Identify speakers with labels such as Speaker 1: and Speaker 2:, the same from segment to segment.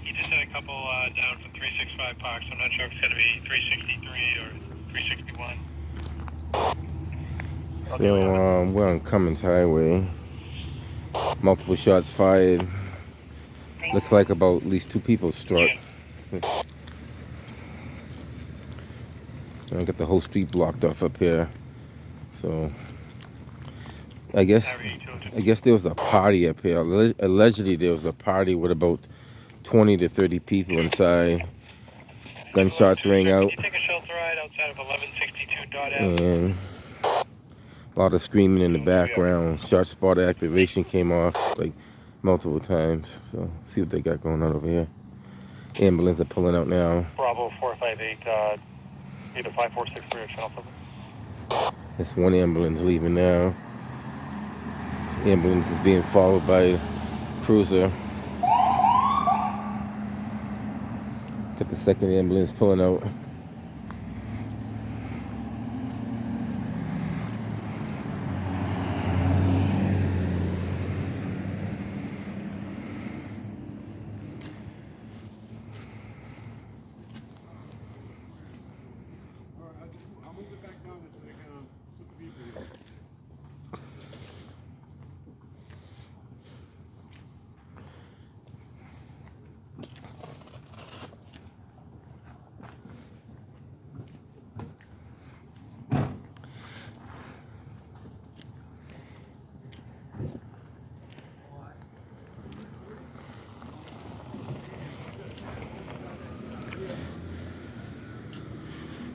Speaker 1: He just had a couple down from 365 Park, so I'm not sure if it's going to be 363 or 361.
Speaker 2: So we're on Cummins Highway. Multiple shots fired. Looks like about at least 2 people struck. I got the whole street blocked off up here. So I guess there was a party up here. Allegedly there was a party with about 20 to 30 people inside. Gunshots rang out.
Speaker 1: Can you take a shelter ride outside of 1162
Speaker 2: And a lot of screaming in the background. Shot spotter activation came off like multiple times. So see what they got going on over here. Ambulance are pulling out now.
Speaker 1: Bravo 458, either 5463 or channel 7.
Speaker 2: There's one ambulance leaving now. Ambulance is being followed by a cruiser. Got the second ambulance pulling out.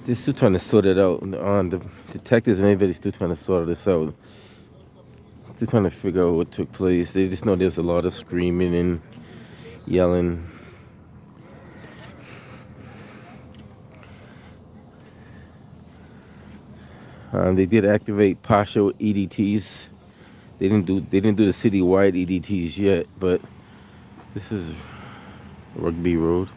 Speaker 2: They're still trying to sort it out. The detectives and everybody's still trying to sort this out. Still trying to figure out what took place. They just know there's a lot of screaming and yelling. They did activate partial EDTs. They didn't do the citywide EDTs yet, but this is Rugby Road.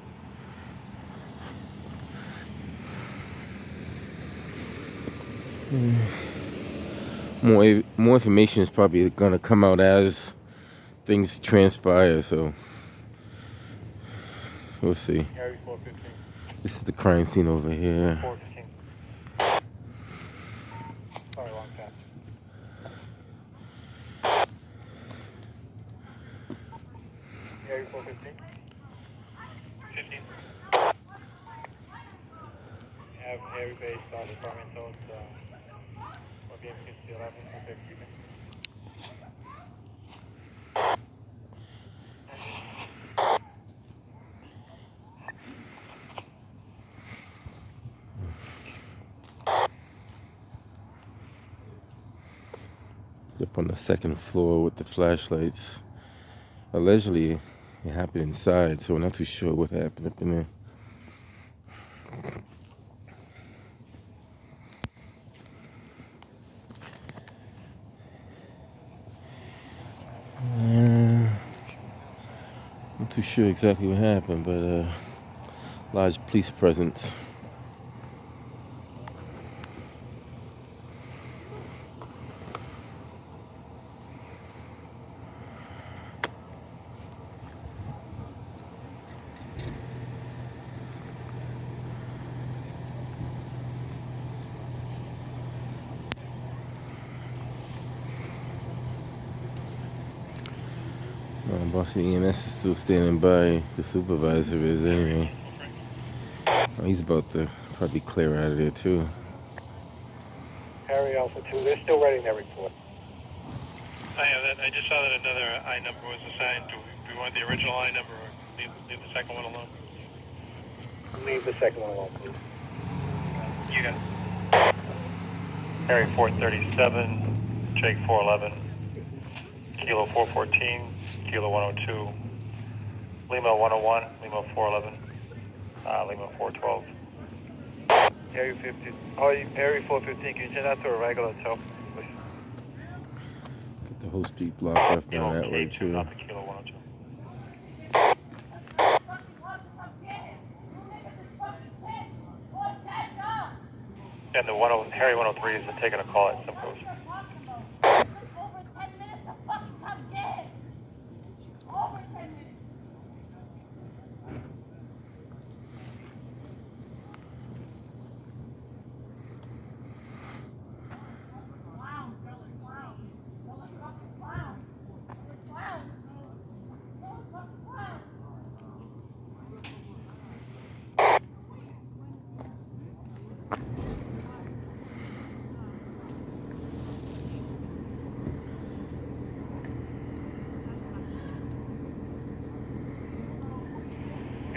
Speaker 2: More information is probably gonna come out as things transpire, so we'll see. This is the crime scene over here.
Speaker 1: Sorry, long time. Area 415. 15. Have heavy base department, so it's BM 11 to 50.
Speaker 2: Up on the second floor with the flashlights. Allegedly, it happened inside, so we're not too sure what happened up in there. Not too sure exactly what happened, but large police presence. Bossy EMS is still standing by. The supervisor is anyway. Oh, he's about to probably clear out of there too.
Speaker 1: Harry Alpha 2, they're still writing their report. I have that. I just saw that another I number was assigned. Do we want the original I number or leave the second one alone? Leave the second one alone, please. You got it. Harry 437, Jake 411, Kilo 414, Kilo 102, Lima 101, Lima 411, Lima 412. Harry 50. Oh, Harry 415. Can you change that to a regular tow, please?
Speaker 2: Get the whole street blocked off down that way too.
Speaker 1: Not the Kilo 102. And the Harry 103 is taking a call at Simcoe's.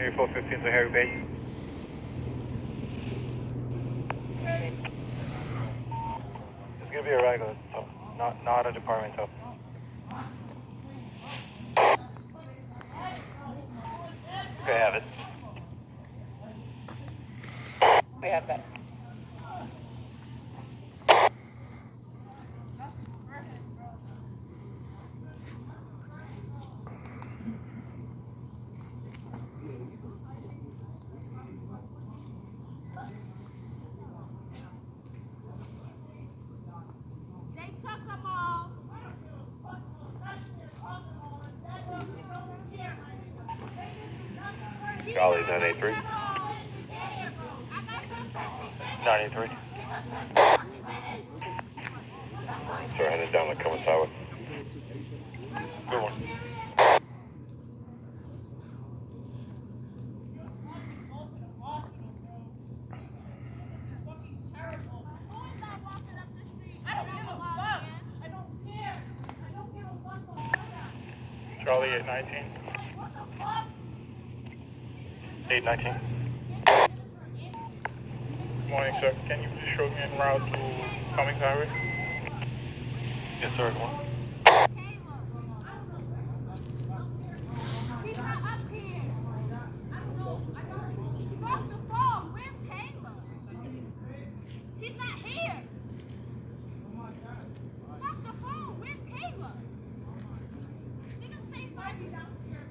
Speaker 1: Area 415 to Harry Bay. It's gonna be a regular, so not a department tow. Okay, I have it.
Speaker 3: We have that.
Speaker 1: Charlie 983. 983. Sorry, headed down the Cummins Highway. Good one. Charlie 819. 819. Good morning, sir. Can you please show me en route to Cummins Highway? Yes, sir. Good one.
Speaker 3: She's not up here. Fuck the phone. Where's Kayla? She's not here. Fuck the phone. Where's Kayla? Niggas say five you down here.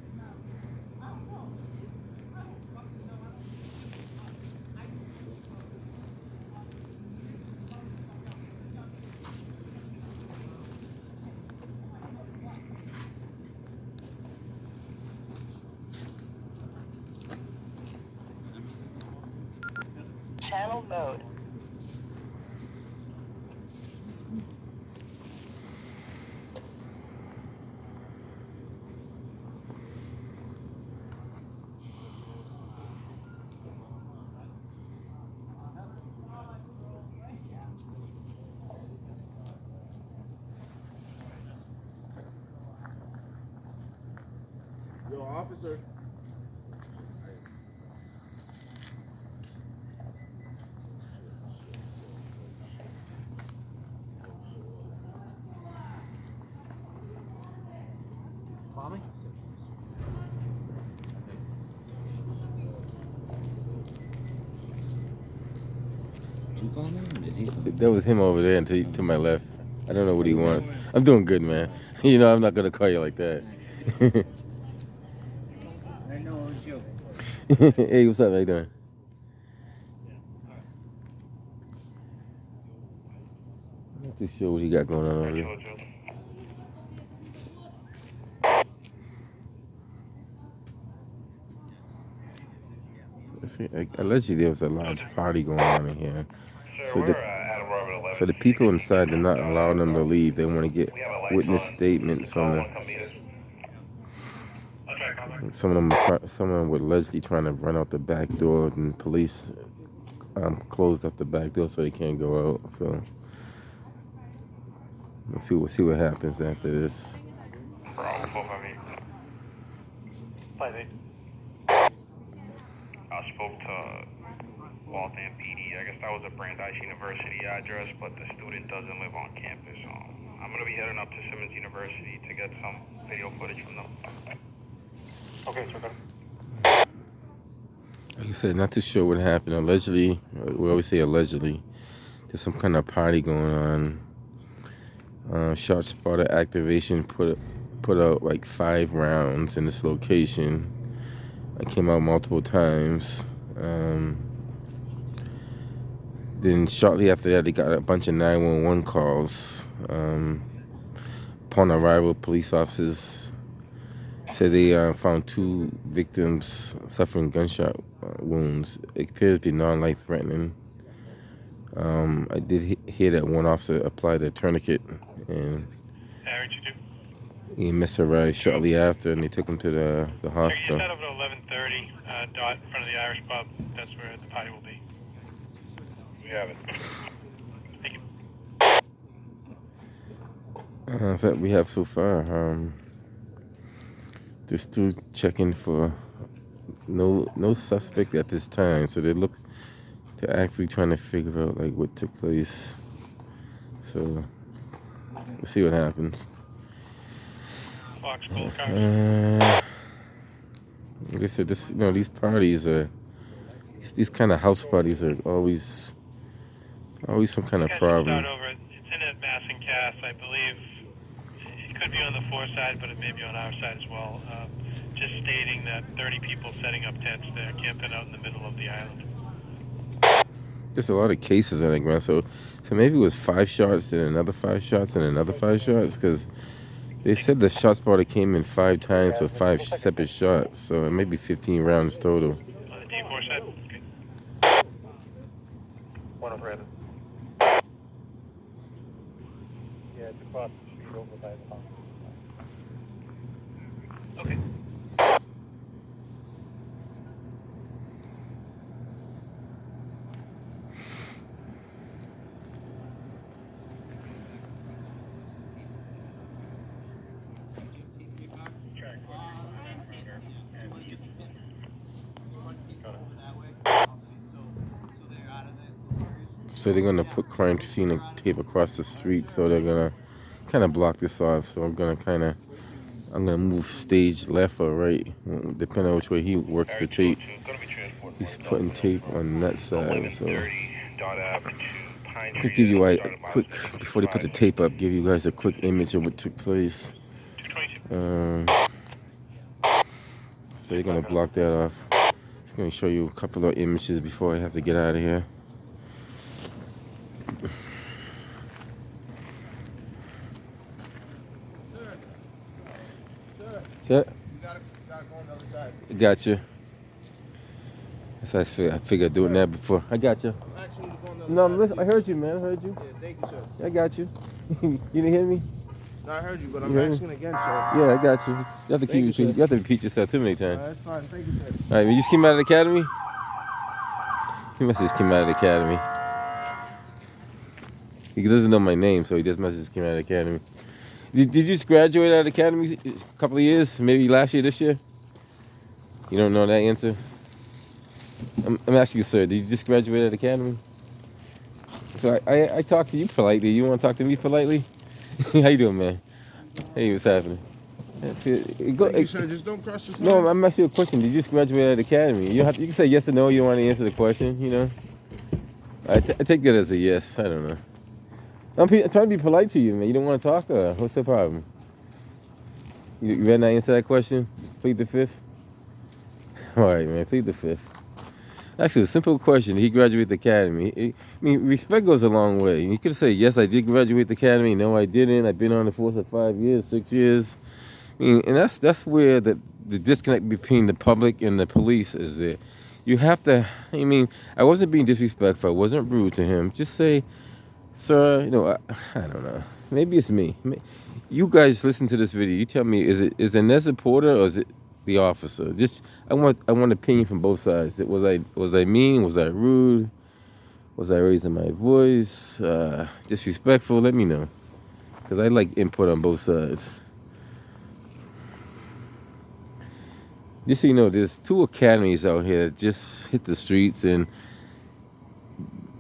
Speaker 3: Channel mode.
Speaker 4: Yo, officer. Call me? Did you call me? Did he call me?
Speaker 2: That was him over there to my left. I don't know what he wants. I'm doing good, man. You know, I'm not gonna call you like that.
Speaker 4: I know it was you.
Speaker 2: Hey, what's up? How you doing? I'm not too sure what he got going on over there. See, allegedly there was a large party going on in here. So the people inside did not allow them to leave. They want to get witness statements from the. Some of them, someone were allegedly trying to run out the back door, and police closed up the back door so they can't go out. So we'll see what happens after this.
Speaker 1: I spoke to Waltham PD. I guess that was a Brandeis University address, but the student doesn't live on campus. I'm going to be heading up to Simmons University to get some video footage from them. Okay, sir.
Speaker 2: Like I said, not too sure what happened. Allegedly, we always say allegedly, there's some kind of party going on. Shot spotter activation put out like 5 rounds in this location. I came out multiple times. Then shortly after that, they got a bunch of 911 calls. Upon arrival, police officers said they found 2 victims suffering gunshot wounds. It appears to be non-life-threatening. I did hear that one officer applied a tourniquet, and he missed her right shortly after, and they took him to the hospital.
Speaker 1: Set up at 11:30 dot in front of the Irish pub. That's where the party will be. We have it. Thank you.
Speaker 2: That's what we have so far. Just still checking for no suspect at this time. So they're actually trying to figure out like what took place. So we'll see what happens.
Speaker 1: Fox gold cars.
Speaker 2: Like I said, these parties are these kind of house parties are always some kind of
Speaker 1: Guys,
Speaker 2: problem.
Speaker 1: start over. It's in at Mass and Cass, I believe. It could be on the 4 side, but it may be on our side as well. Just stating that 30 people setting up tents there, camping out in the middle of the island.
Speaker 2: There's a lot of cases, I think, man. So maybe it was 5 shots, then another 5 shots, and another 5 shots, because they said the shot spotter came in 5 times for 5 separate shots. So it may be 15 rounds total.
Speaker 1: On the D4 side? Okay. One over Evan. Yeah, it's across the street over by the hospital. Okay.
Speaker 2: So they're gonna put crime scene tape across the street. So they're gonna kind of block this off. So I'm gonna move stage left or right, depending on which way he works the tape. He's putting tape on that side. So I could give you a quick, before they put the tape up, give you guys a quick image of what took place. So they're gonna block that off. Just gonna show you a couple of images before I have to get out of here. Yeah.
Speaker 4: You gotta go on the other side.
Speaker 2: Gotcha. That's I figured I'd do it now before. I got you.
Speaker 4: I'm asking you to go on the other
Speaker 2: No,
Speaker 4: side.
Speaker 2: listen, I heard you, man. I heard you.
Speaker 4: Yeah, thank you, sir.
Speaker 2: I got you. You didn't hear me?
Speaker 4: No, I heard you, but
Speaker 2: You
Speaker 4: I'm
Speaker 2: heard me?
Speaker 4: asking again, sir.
Speaker 2: Yeah, I got you. You have to
Speaker 4: Thank you, sir.
Speaker 2: you have to repeat yourself too many times.
Speaker 4: That's fine. Thank you, sir.
Speaker 2: All right, you just came out of the academy? He must have just came out of the academy. He doesn't know my name, so he just must have just came out of the academy. Did you just graduate out of the academy a couple of years? Maybe last year, this year? You don't know that answer? I'm asking you, sir. Did you just graduate out of the academy? So I talked to you politely. You want to talk to me politely? How you doing, man? Hey, what's happening?
Speaker 4: Thank you, sir. Just don't cross this line.
Speaker 2: No, I'm asking you a question. Did you just graduate out of the academy? You can say yes or no. You don't want to answer the question, you know? I take that as a yes. I don't know. I'm trying to be polite to you, man. You don't want to talk? Or what's the problem? You ready to answer that question? Plead the fifth? All right, man. Plead the fifth. Actually, a simple question. He graduated the academy. I mean, respect goes a long way. You could say, yes, I did graduate the academy. No, I didn't. I've been on the force for 5 years, 6 years. I mean, and that's where the disconnect between the public and the police is there. You have to, I mean, I wasn't being disrespectful. I wasn't rude to him. Just say, sir, you know, I don't know. Maybe it's me. You guys listen to this video. You tell me, is it Nez Porter or is it the officer? Just I want opinion from both sides. Was I mean? Was I rude? Was I raising my voice? Disrespectful? Let me know, because I like input on both sides. Just so you know, there's 2 academies out here that just hit the streets, and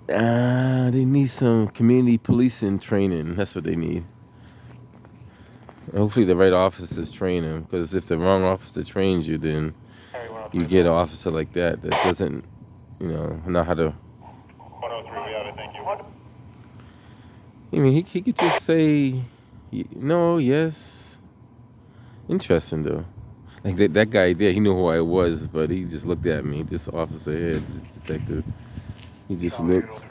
Speaker 2: they need some community policing training. That's what they need. And hopefully the right officers train them, because if the wrong officer trains you, then you get an officer like that doesn't, you know how to.
Speaker 1: 103, we have it, thank you.
Speaker 2: I mean, he could just say, no, yes. Interesting, though. Like that guy there, he knew who I was, but he just looked at me. This officer here, this detective, he just looked.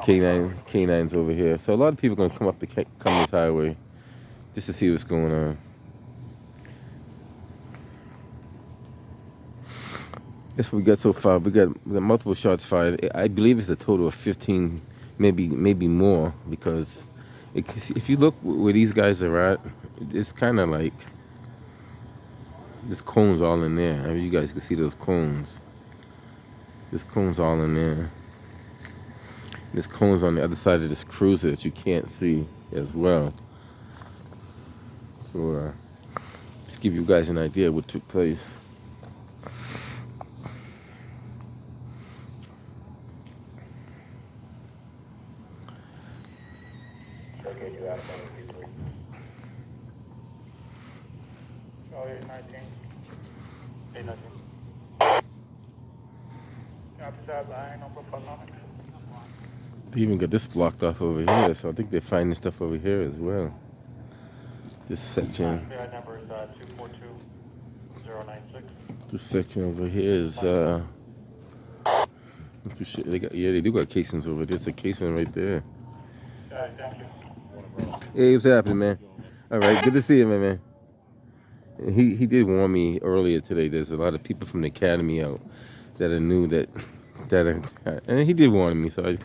Speaker 2: K9's over here. So a lot of people are gonna come up the Cummins Highway just to see what's going on. That's what we got so far. We got multiple shots fired. I believe it's a total of 15, maybe more, because if you look where these guys are at, it's kind of like there's cones all in there. I mean, you guys can see those cones. There's cones all in there. There's cones on the other side of this cruiser that you can't see as well. So, just give you guys an idea of what took place.
Speaker 1: get you out of that easily. Oh, 819. 819. Copy that line, number 5.
Speaker 2: They even got this blocked off over here, so I think they're finding stuff over here as well. This section.
Speaker 1: FBI number is 242096.
Speaker 2: This section over here is they got, yeah, they do got casings over there. There's a casing right there.
Speaker 1: Thank you.
Speaker 2: Hey, what's happening, man? All right, good to see you, man. He did warn me earlier today. There's a lot of people from the academy out that I knew that and he did warn me. So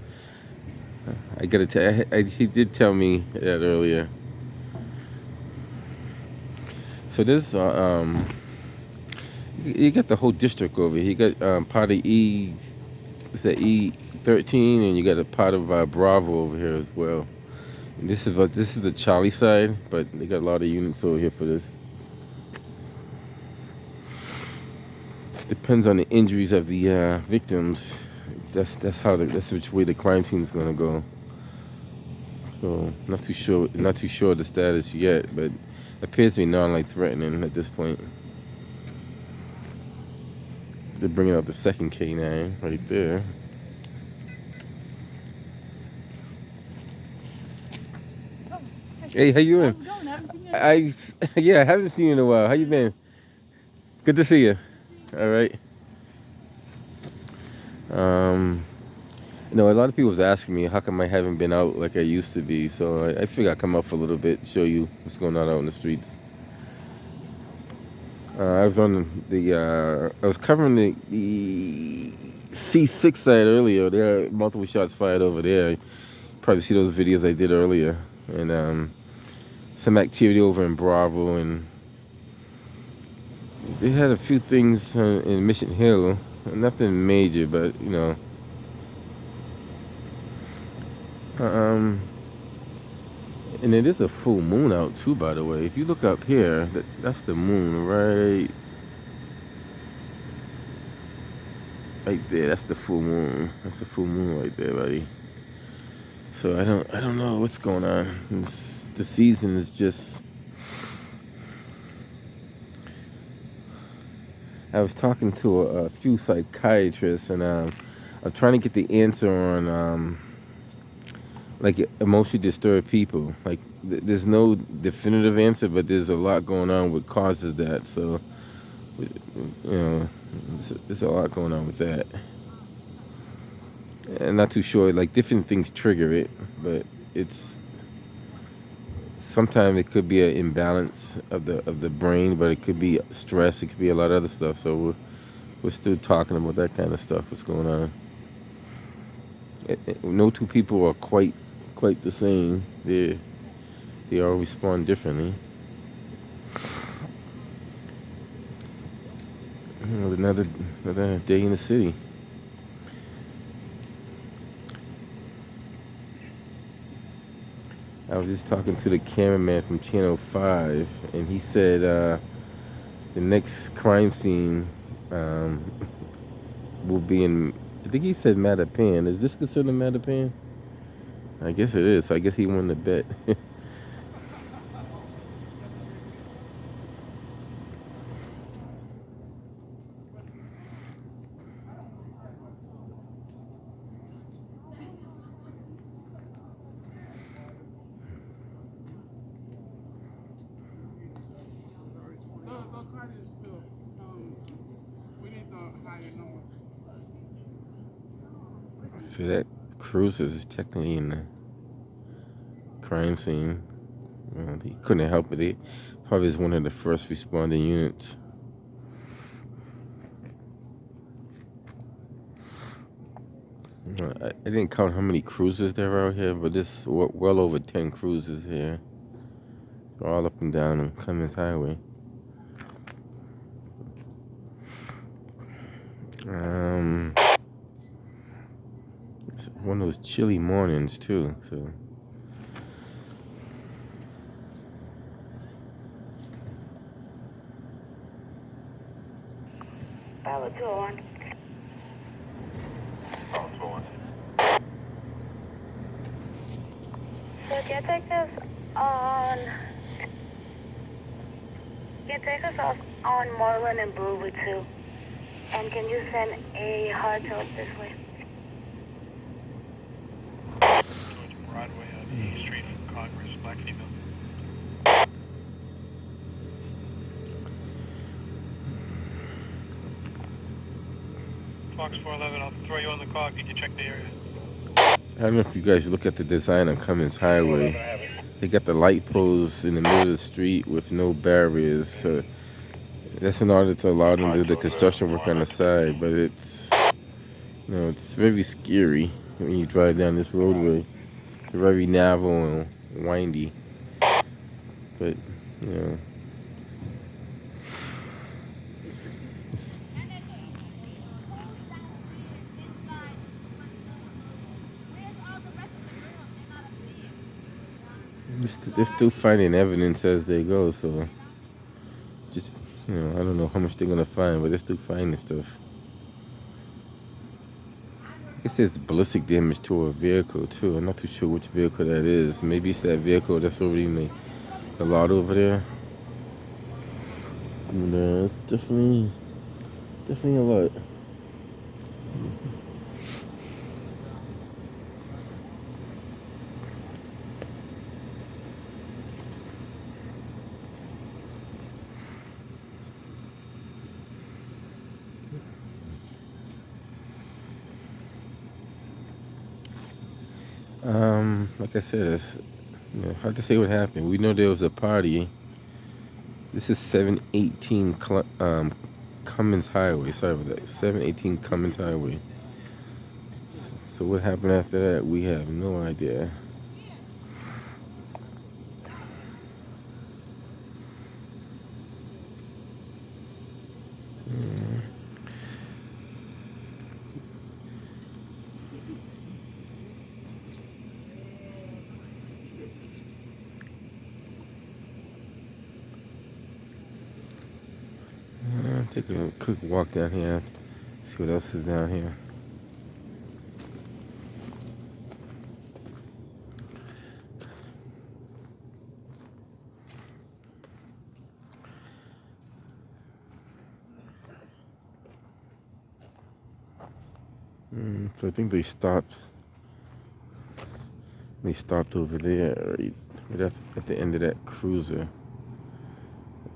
Speaker 2: I gotta tell. He did tell me that earlier. So this you got the whole district over here. You got part of E. What's that, E13, and you got a part of Bravo over here as well. And this is the Charlie side, but they got a lot of units over here for this. Depends on the injuries of the victims. That's which way the crime team is gonna go. So not too sure of the status yet, but it appears to be non-life-threatening at this point. They're bringing out the second K9 right there. Hey, how you doing? I haven't seen you in a while. How you been? Good to see you. All right. You know, a lot of people was asking me how come I haven't been out like I used to be. So I figured I'd come up for a little bit, show you what's going on out in the streets. I was on I was covering the C6 side earlier. There are multiple shots fired over there. You probably see those videos I did earlier, and some activity over in Bravo, and they had a few things in Mission Hill. Nothing major, but you know. And it is a full moon out too, by the way. If you look up here, that's the moon right there. That's the full moon. That's the full moon right there, buddy. So I don't know what's going on. The season is just. I was talking to a few psychiatrists, and I'm trying to get the answer on like emotionally disturbed people. Like there's no definitive answer, but there's a lot going on what causes that. So you know, there's a lot going on with that. I'm not too sure. Like different things trigger it, but it's sometimes it could be an imbalance of the brain, but it could be stress. It could be a lot of other stuff. So we're still talking about that kind of stuff. What's going on? No two people are quite the same. They all respond differently. Another day in the city. I was just talking to the cameraman from Channel 5, and he said the next crime scene will be in, I think he said Mattapan. Is this considered Mattapan? I guess it is. I guess he won the bet. So that cruiser is technically in the crime scene. Well, he couldn't help it. He probably is one of the first responding units. I didn't count how many cruisers there are out here, but there's well over 10 cruisers here. All up and down on Cummins Highway. It's one of those chilly mornings too, so.
Speaker 5: Balaton. So can take us off on Marlin and Brewer too. And can you send a hard tilt this way?
Speaker 1: Towards Broadway on E Street from Congress, Black female. Fox 411, I'll throw you on the call if you can check the area.
Speaker 2: I don't know if you guys look at the design on Cummins Highway. They got the light posts in the middle of the street with no barriers. So that's in order to allow them to do the construction work on the side. But it's, you know, it's very scary when you drive down this roadway. It's very narrow and windy. But, you know. They're still finding evidence as they go, so just, you know, I don't know how much they're gonna find, but they're still finding stuff. It says ballistic damage to a vehicle too. I'm not too sure which vehicle that is. Maybe it's that vehicle that's already in the lot over there. And it's definitely a lot. Like I said, it's, you know, hard to say what happened. We know there was a party. This is 718 Cummins Highway. Sorry about that. 718 Cummins Highway. So what happened after that, we have no idea. Take a quick walk down here, see what else is down here. So I think they stopped. They stopped over there, right at the end of that cruiser.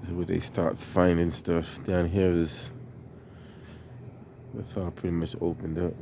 Speaker 2: This is where they stopped finding stuff. Down here that's all pretty much opened up.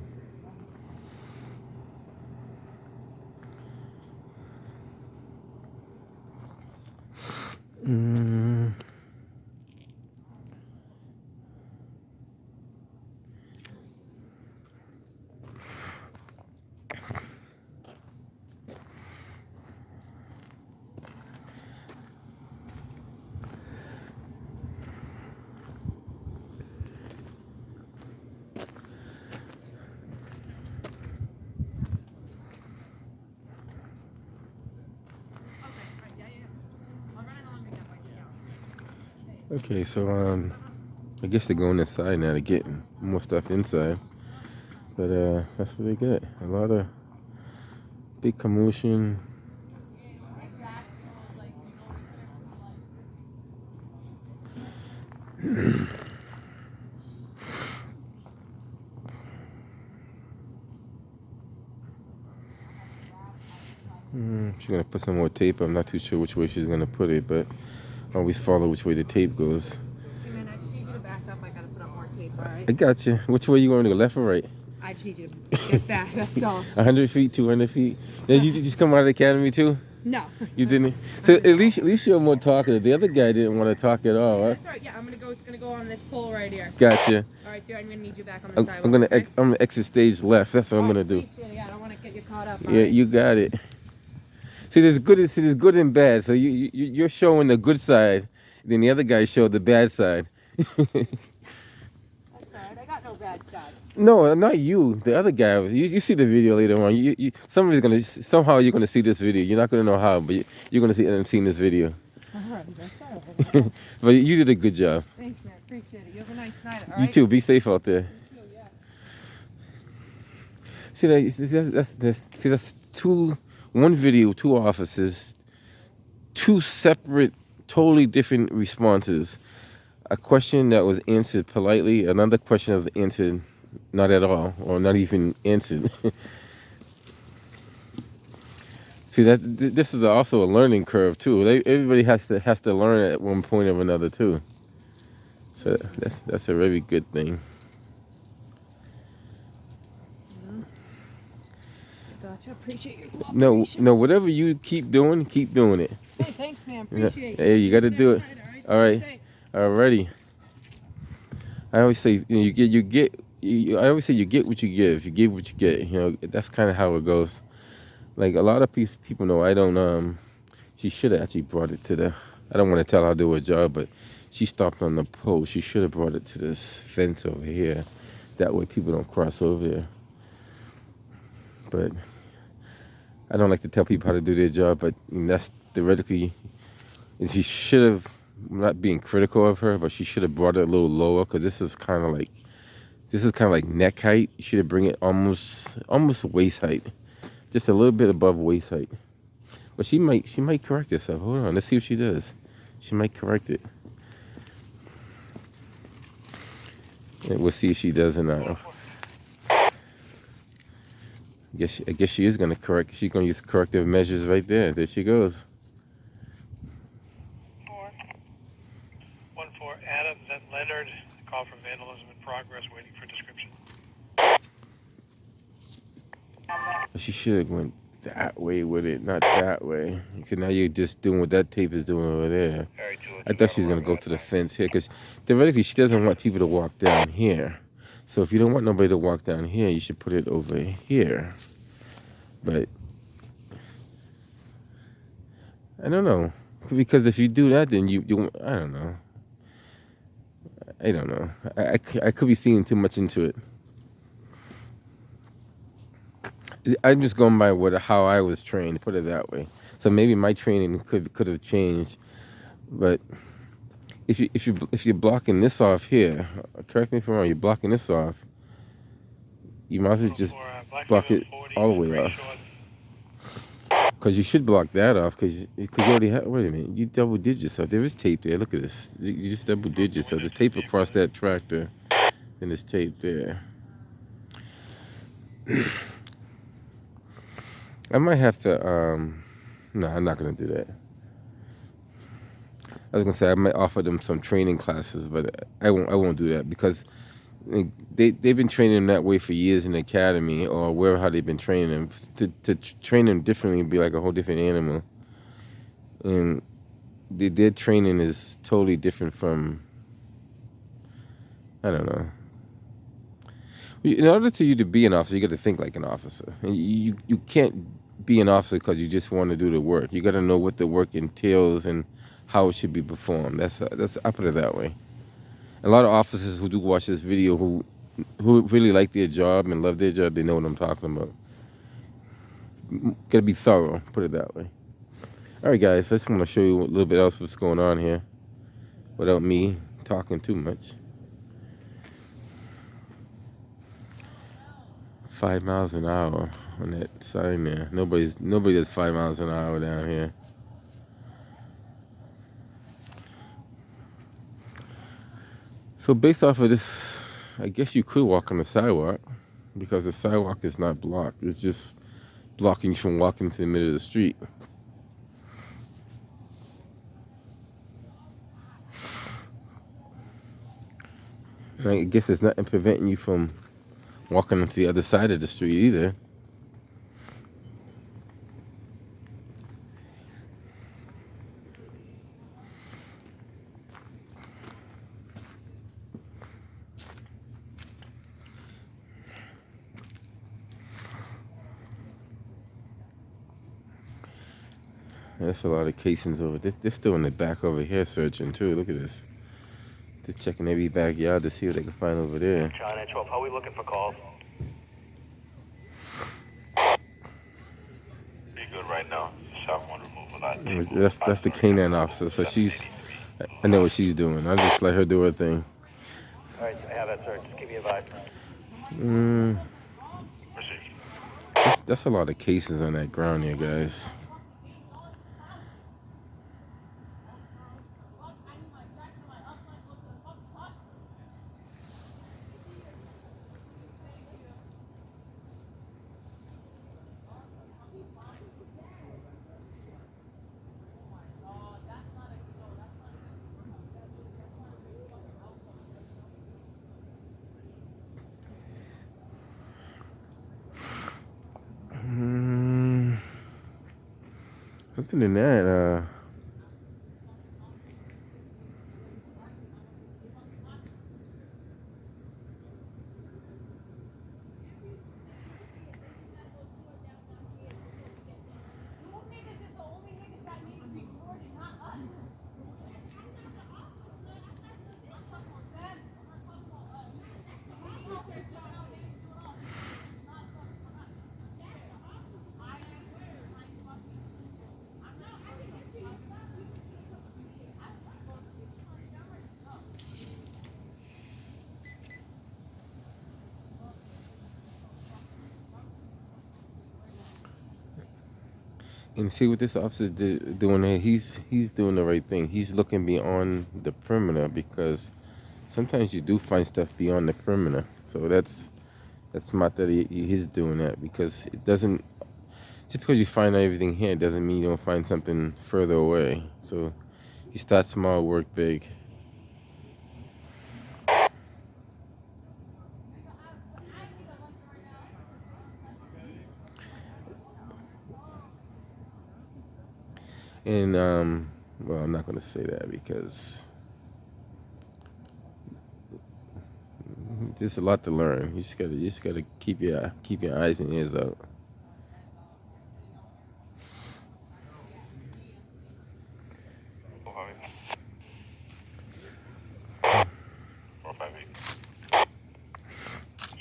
Speaker 2: Okay, so I guess they're going inside now to get more stuff inside. But that's what they get. A lot of big commotion. She's gonna put some more tape. I'm not too sure which way she's gonna put it, but always follow which way the tape goes.
Speaker 3: Hey man, I just need you to back up. I gotta put up more tape, alright?
Speaker 2: I got you. Which way you going to go, left or right?
Speaker 3: I just need you to get back, that's all.
Speaker 2: 100 feet, 200 feet. Did you just come out of the academy too?
Speaker 3: No.
Speaker 2: You didn't? So at least you're more talkative. The other guy didn't want to talk at all, right?
Speaker 3: That's alright, yeah, it's gonna go on this pole right here.
Speaker 2: Gotcha.
Speaker 3: Alright, so I'm gonna need you back on the sidewalk.
Speaker 2: I'm gonna exit stage left. That's what I'm gonna do.
Speaker 3: Yeah, I don't wanna get you caught up.
Speaker 2: Yeah, you got it. See, there's good and bad. So you're showing the good side, then the other guy showed the bad side.
Speaker 3: That's alright, I got no bad side.
Speaker 2: No, not you. The other guy. You see the video later on. Somehow you're gonna see this video. You're not gonna know how, but you're gonna end up seeing this video.
Speaker 3: Alright, that's alright.
Speaker 2: But you did a good job.
Speaker 3: Thanks, man. Appreciate it. You have a nice night, alright?
Speaker 2: You too. Be safe out there.
Speaker 3: You too, yeah.
Speaker 2: See, that's two one video, two officers, two separate, totally different responses. A question that was answered politely, another question that was answered not at all, or not even answered. See that this is also a learning curve too. Everybody has to learn at one point or another too. So that's a very good thing.
Speaker 3: Gotcha. Appreciate your cooperation.
Speaker 2: No, whatever you keep doing it.
Speaker 3: Hey, thanks, man. Appreciate it.
Speaker 2: Hey, you got to do it. All right, alrighty. I always say I always say you get what you give. You give what you get. You know, that's kind of how it goes. Like a lot of people know I don't. She should have actually brought it to the. I don't want to tell her to do her job, but she stopped on the pole. She should have brought it to this fence over here. That way people don't cross over there. But I don't like to tell people how to do their job, but that's theoretically. And she should have, I'm not being critical of her, but she should have brought it a little lower, because this is kind of like neck height. You should have bring it almost waist height, just a little bit above waist height. But she might correct herself. Hold on, let's see what she does. She might correct it. And we'll see if she does or not. I guess she is gonna correct. She's gonna use corrective measures right there. There she goes.
Speaker 1: 1-4 Adams and Leonard. Call for vandalism in progress. Waiting for description.
Speaker 2: She should have went that way with it, not that way. Because now you're just doing what that tape is doing over there. I thought she was gonna go to the fence here, because theoretically she doesn't want people to walk down here. So if you don't want nobody to walk down here, you should put it over here. But I don't know, because if you do that, then you I don't know. I could be seeing too much into it. I'm just going by how I was trained, put it that way. So maybe my training could have changed. But if you're blocking this off here, correct me if I'm wrong, you're blocking this off, you might as well just block it all the way off. Because you should block that off, because you already have, wait a minute, you double did yourself. There is tape there, look at this. You just double did yourself. There's tape across that tractor, and there's tape there. I might have to, no, I'm not going to do that. I was going to say I might offer them some training classes, but I won't do that, because they've been training them that way for years in the academy, or wherever they've been training them. To train them differently would be like a whole different animal. And their training is totally different from, I don't know. In order for you to be an officer, you got to think like an officer. And you can't be an officer because you just want to do the work. You got to know what the work entails and how it should be performed. I put it that way. A lot of officers who do watch this video who really like their job and love their job, they know what I'm talking about. Got to be thorough, put it that way. All right, guys, I just want to show you a little bit else what's going on here without me talking too much. 5 miles an hour on that sign there. Nobody does 5 miles an hour down here. So based off of this, I guess you could walk on the sidewalk, because the sidewalk is not blocked. It's just blocking you from walking to the middle of the street. And I guess there's nothing preventing you from walking onto the other side of the street either. That's a lot of casings over there. They're still in the back over here searching too. Look at this. They're checking every backyard to see what they can find over there.
Speaker 1: John 12, how are we looking for calls? Be good right now. Someone remove that.
Speaker 2: That's the canine officer. So I know what she's doing. I'll just let her do her thing.
Speaker 1: All right, I have that, sir. Just give me a vibe.
Speaker 2: That's That's a lot of cases on that ground here, guys. Other than that, and see what this officer doing here. He's doing the right thing. He's looking beyond the perimeter because sometimes you do find stuff beyond the perimeter. So that's smart that he's doing that, because it doesn't, just because you find everything here doesn't mean you don't find something further away. So you start small, work big. And well, I'm not gonna say that because there's a lot to learn. You just gotta keep your eyes and ears out.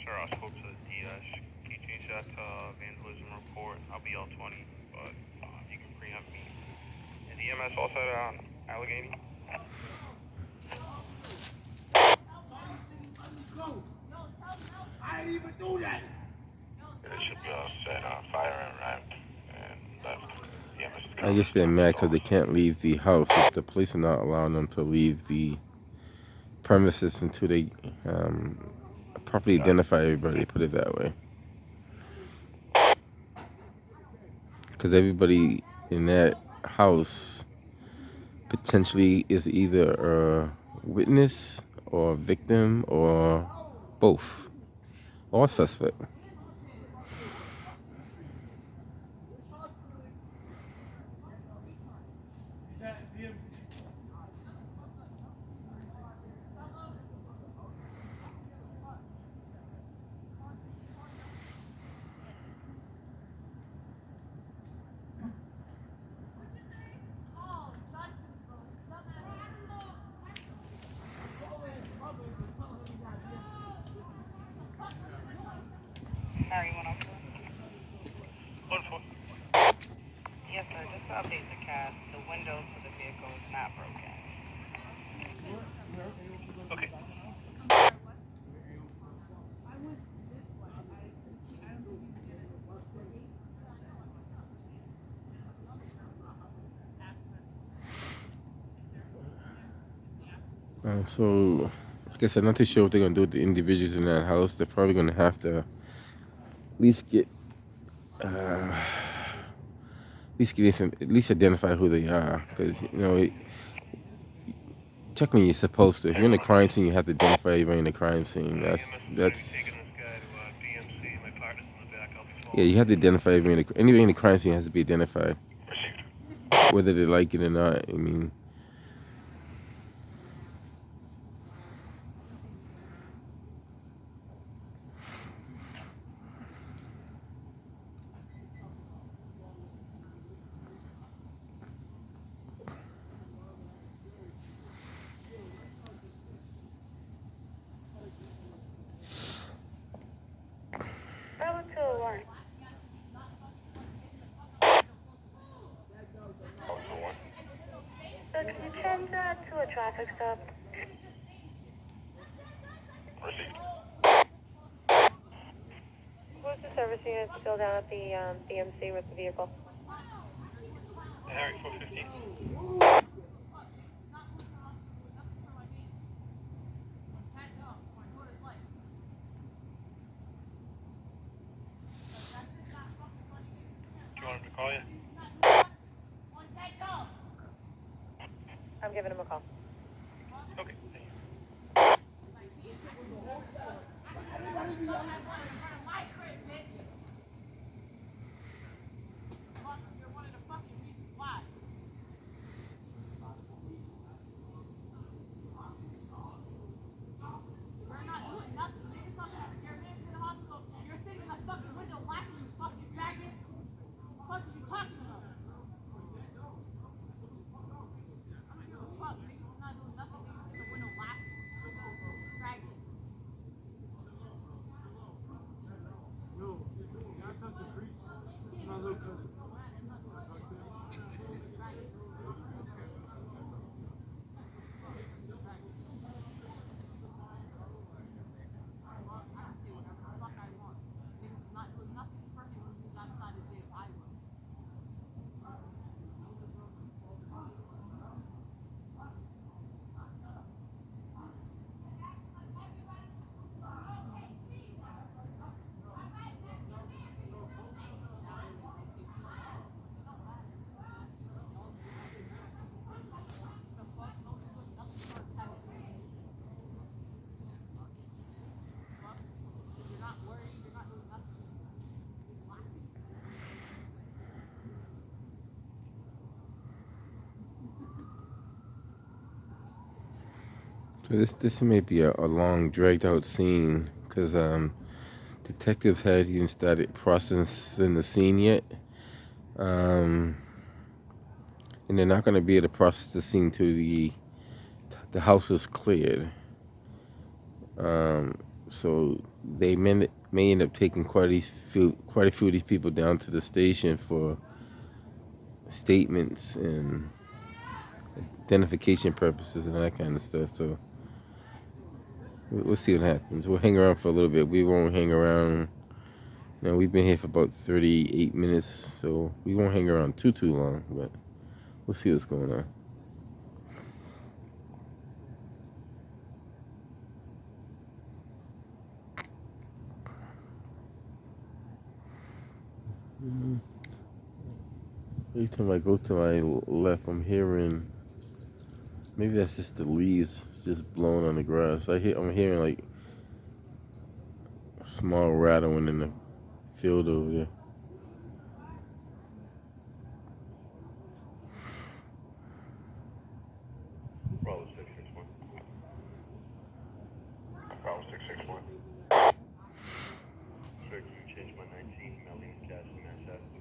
Speaker 1: Sure, I spoke to the DS. Can you change that to vandalism report? I'll be L20, but you can preempt me. Is the EMS all set on Allegheny?
Speaker 4: I didn't even do that.
Speaker 1: It should be all set on fire and ramp and left.
Speaker 2: I guess they're mad because they can't leave the house. The police are not allowing them to leave the premises until they properly identify everybody, put it that way. Because everybody in that house potentially is either a witness or a victim or both, or suspect.
Speaker 6: Sorry, 104.
Speaker 1: 104.
Speaker 6: Yes, sir. Just to update the cast, the windows for the vehicle is not broken.
Speaker 1: Okay.
Speaker 2: So, like I said, not too sure what they're gonna do with the individuals in that house. They're probably gonna have to at least get, at least identify who they are, because technically you're supposed to. If you're in a crime scene, you have to identify everybody in the crime scene. That's. Yeah, you have to identify everybody. Anybody in the crime scene has to be identified, whether they like it or not. I mean.
Speaker 5: Bravo 201. So can you change that to a traffic stop?
Speaker 1: Received.
Speaker 6: Who's the
Speaker 7: service units still down at the BMC with the vehicle?
Speaker 1: Harry 415. Do you want him to call you?
Speaker 7: I'm giving him a call.
Speaker 1: Okay, thank you.
Speaker 2: So this may be a long, dragged out scene because detectives hadn't even started processing the scene yet, and they're not going to be able to process the scene till the house is cleared. So they may end up taking quite a few of these people down to the station for statements and identification purposes and that kind of stuff. So we'll see what happens. We'll hang around for a little bit. We won't hang around. You know, we've been here for about 38 minutes, so we won't hang around too long, but we'll see what's going on. Every time I go to my left, I'm hearing, maybe that's just the leaves just blowing on the grass. I'm hearing like a small rattling in the field over there.
Speaker 1: Bravo 661. Bravo 661. 6, we changed my 19, Melanie Gas in Massachusetts.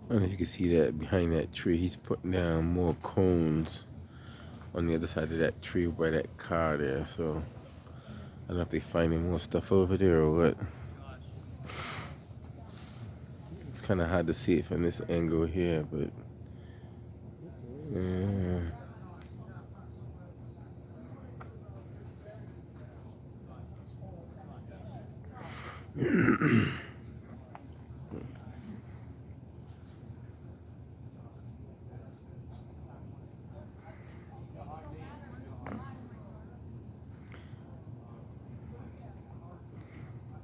Speaker 2: I don't know if you can see that behind that tree. He's putting down more cones on the other side of that tree by that car there. So I don't know if they finding more stuff over there or what. It's kind of hard to see it from this angle here, but yeah.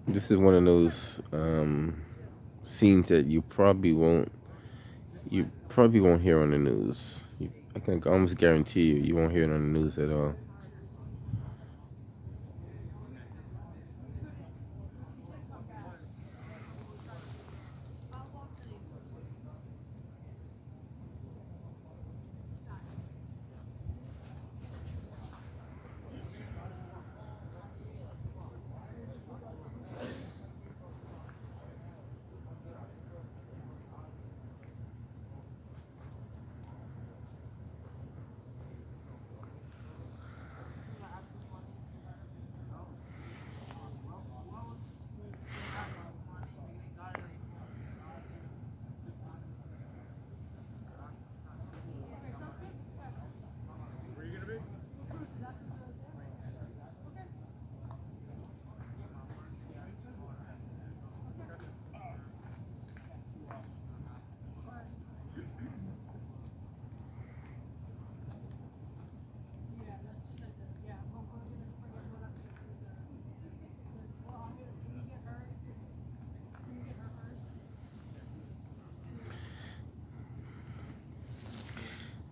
Speaker 2: This is one of those scenes that you probably won't hear on the news. I can almost guarantee you won't hear it on the news at all.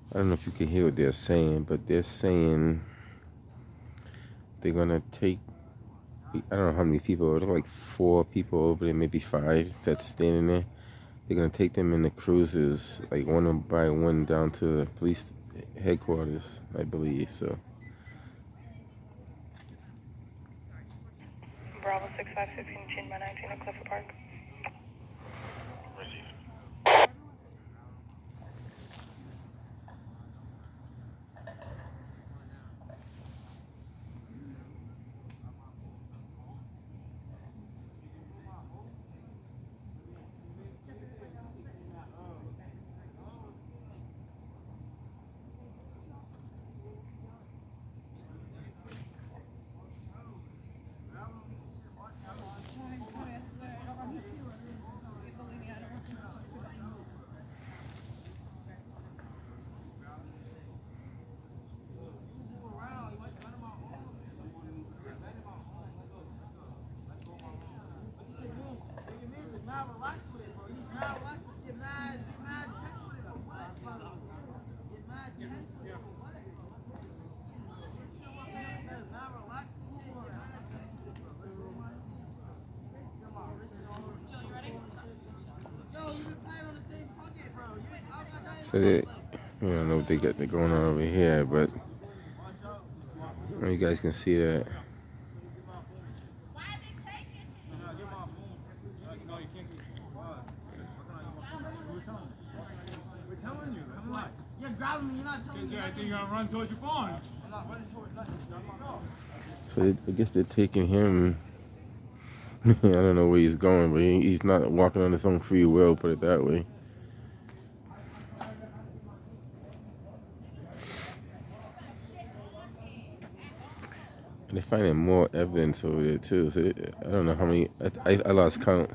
Speaker 2: I don't know if you can hear what they're saying, but they're saying they're gonna take, I don't know how many people, there's like 4 people over there, maybe 5 that's standing there. They're gonna take them in the cruisers, like one by one, down to the police headquarters, I believe. So
Speaker 6: Bravo 6516, change by 19 at Clifford Park.
Speaker 2: so they, I don't know what they got going on over here, but you guys can see that. So I guess they're taking him. I don't know where he's going, but he's not walking on his own free will, put it that way. And they're finding more evidence over there too. So I don't know how many. I lost count.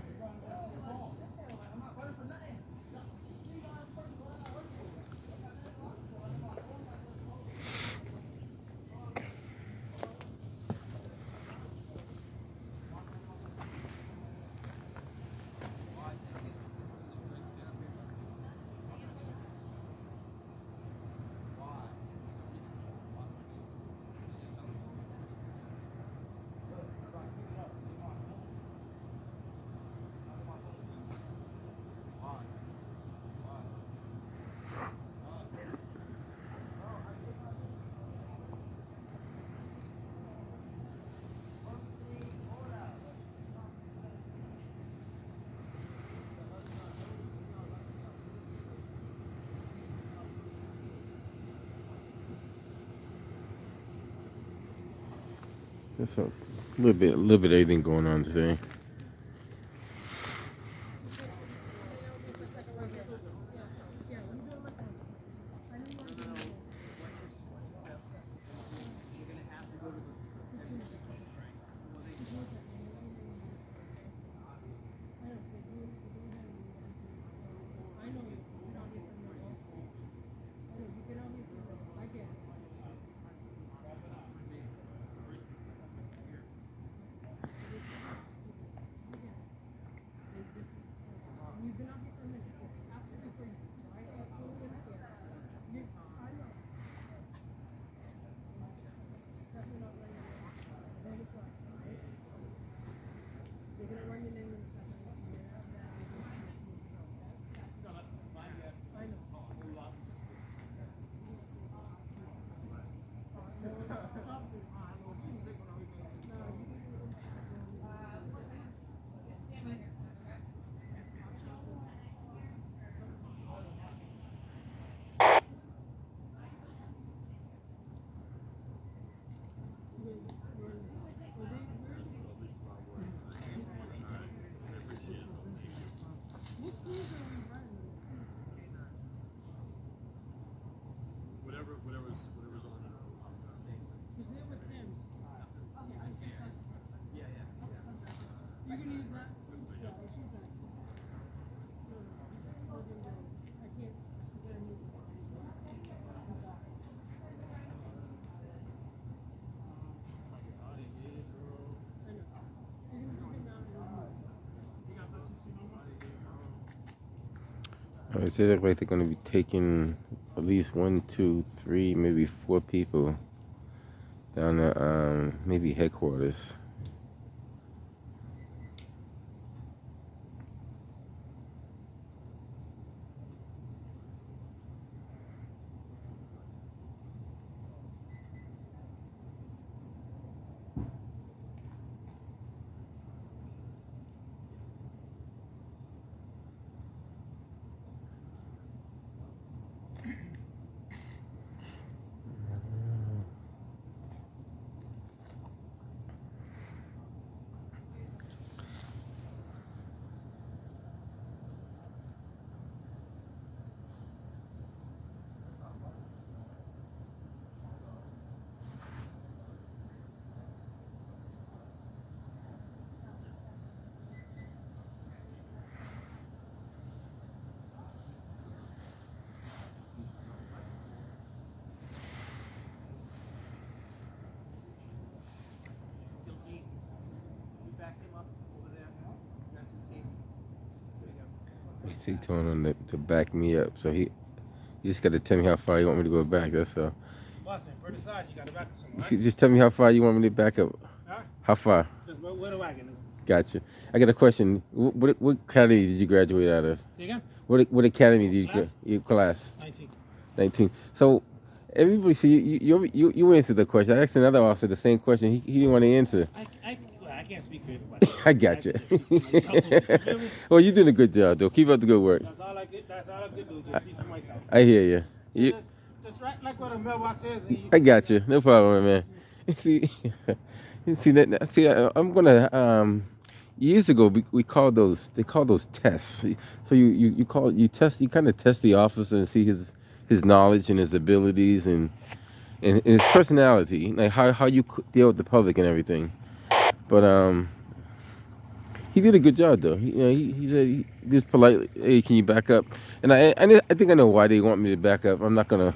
Speaker 2: That's up. A little bit of everything going on today. Alright, so they look like they're going to be taking at least 1, 2, 3, maybe 4 people down to maybe headquarters. He told him to back me up, so he just got to tell me how far you want me to go back. That's all.
Speaker 1: Boss man, per the side, you got to back up some, right?
Speaker 2: Just tell me how far you want me to back up.
Speaker 1: Huh?
Speaker 2: How far?
Speaker 1: Just where the wagon is.
Speaker 2: Gotcha. I got a question. What academy did you graduate out of?
Speaker 1: Say again?
Speaker 2: What academy did you
Speaker 1: Class?
Speaker 2: your class?
Speaker 1: 19.
Speaker 2: 19. So everybody, see, you answered the question. I asked another officer the same question. He didn't want to answer.
Speaker 1: I can't speak for everybody.
Speaker 2: I got you. Well, you're doing a good job, though. Keep up the good work.
Speaker 1: That's all I could do. Just speak for myself.
Speaker 2: I hear you.
Speaker 1: So just write like what a mailbox says. And
Speaker 2: I got you. No problem, man. See, I'm gonna. Years ago, we called those. They call those tests. So you kind of test the officer and see his knowledge and his abilities and his personality, like how you deal with the public and everything. But he did a good job though. He said he just politely, hey, can you back up? And I think I know why they want me to back up. I'm not gonna,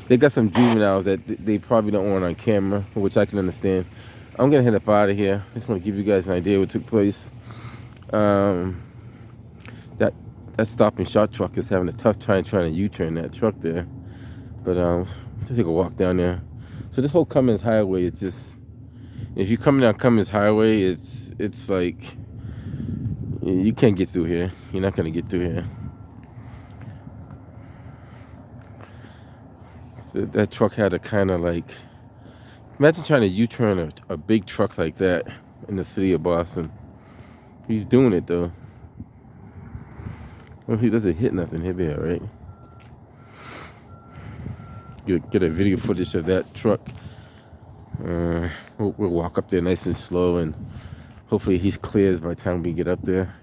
Speaker 2: they got some juveniles that they probably don't want on camera, which I can understand. I'm gonna head up out of here. Just want to give you guys an idea what took place. That stop and shot truck is having a tough time trying to U-turn that truck there. But let's take a walk down there. So this whole Cummins highway, it's just, if you're coming down Cummins Highway, it's like you can't get through here. You're not gonna get through here. That truck had a kind of like, imagine trying to U-turn a big truck like that in the city of Boston. He's doing it though. Well, if he doesn't hit nothing, he'll be all right. Get a video footage of that truck. We'll we'll walk up there nice and slow, and hopefully he's clears by the time we get up there.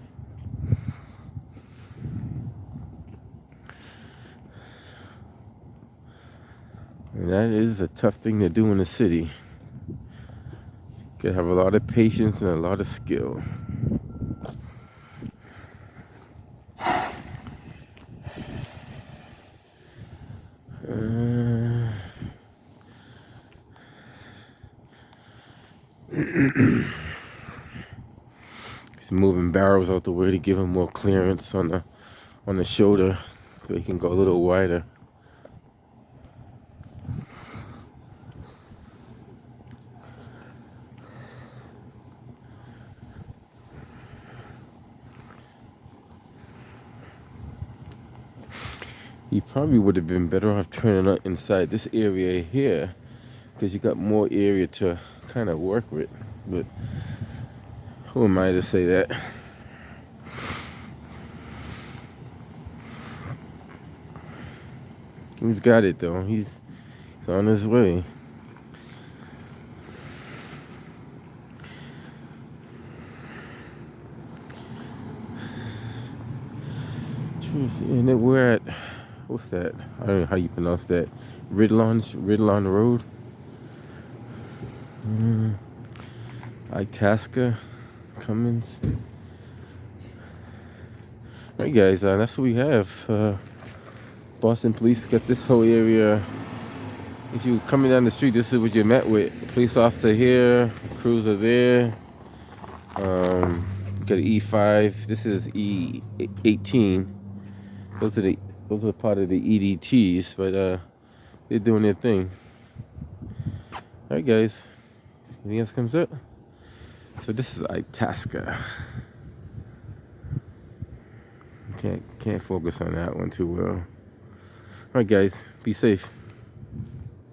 Speaker 2: And that is a tough thing to do in the city. You gotta have a lot of patience and a lot of skill. He's moving barrels out the way to give him more clearance on the shoulder, so he can go a little wider. He probably would have been better off turning up inside this area here, because you got more area to kind of work with. But who am I to say that? He's got it though. He's on his way. And then we're at, what's that? I don't know how you pronounce that. Ridlon Road. Itasca, Cummins. Alright guys, that's what we have. Boston police got this whole area. If you coming down the street, this is what you met with. Police officer here, cruiser there. You got E5. This is E18. Those are part of the EDTs, but they're doing their thing. Alright guys, anything else comes up? So this is Itasca. Can't focus on that one too well. Alright guys, be safe.